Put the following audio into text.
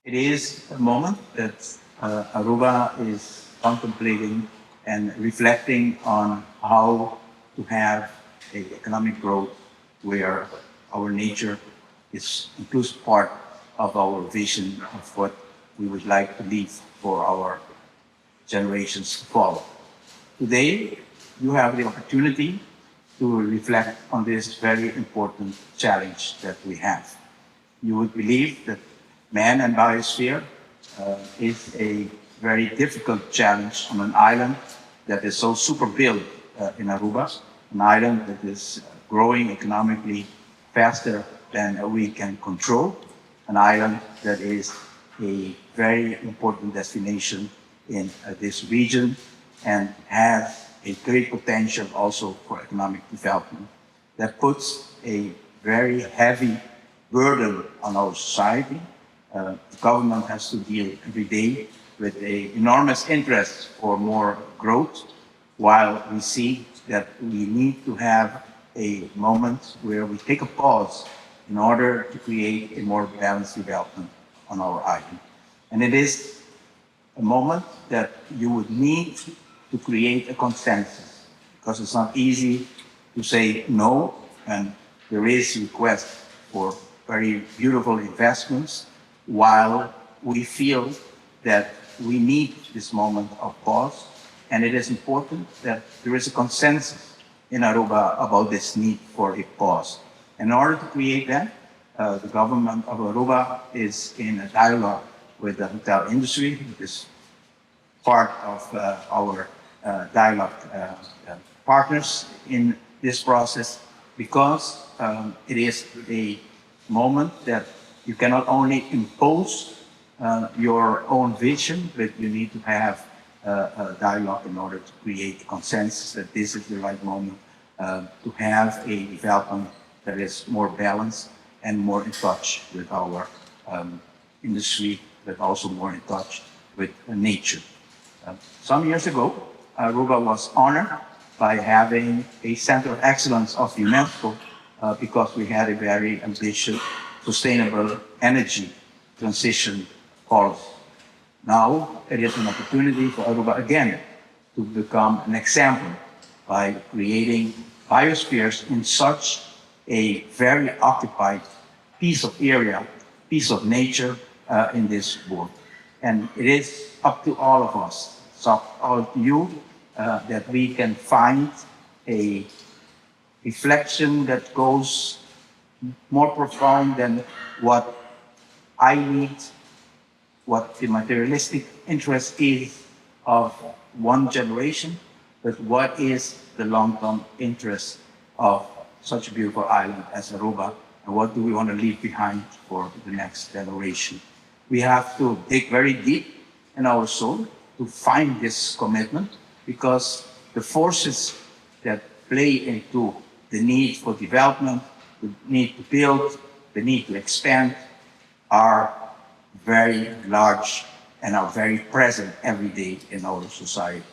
It is a moment that Aruba is contemplating and reflecting on how to have an economic growth where our nature is inclusive part of our vision of what we would like to leave for our generations to follow. Today, you have the opportunity to reflect on this very important challenge that we have. You would believe that man and biosphere is a very difficult challenge on an island that is so super built in Aruba, an island that is growing economically faster than we can control, an island that is a very important destination in this region and has a great potential also for economic development. That puts a very heavy burden on our society. The government has to deal every day with an enormous interest for more growth, while we see that we need to have a moment where we take a pause in order to create a more balanced development on our island. And it is a moment that you would need to create a consensus, because it's not easy to say no, and there is request for very beautiful investments, while we feel that we need this moment of pause. And it is important that there is a consensus in Aruba about this need for a pause. In order to create that, the government of Aruba is in a dialogue with the hotel industry, which is part of our dialogue partners in this process, because it is a moment that you cannot only impose your own vision, but you need to have a dialogue in order to create a consensus that this is the right moment to have a development that is more balanced and more in touch with our industry, but also more in touch with nature. Some years ago, Aruba was honored by having a Center of Excellence of UNESCO because we had a very ambitious, sustainable energy transition policy. Now, it is an opportunity for Aruba again to become an example by creating biospheres in such a very occupied piece of area, piece of nature in this world. And it is up to all of us, it's up to all of you, that we can find a reflection that goes more profound than what I need, what the materialistic interest is of one generation, but what is the long-term interest of such a beautiful island as Aruba, and what do we want to leave behind for the next generation. We have to dig very deep in our soul to find this commitment, because the forces that play into the need for development, the need to build, the need to expand are very large and are very present every day in our society.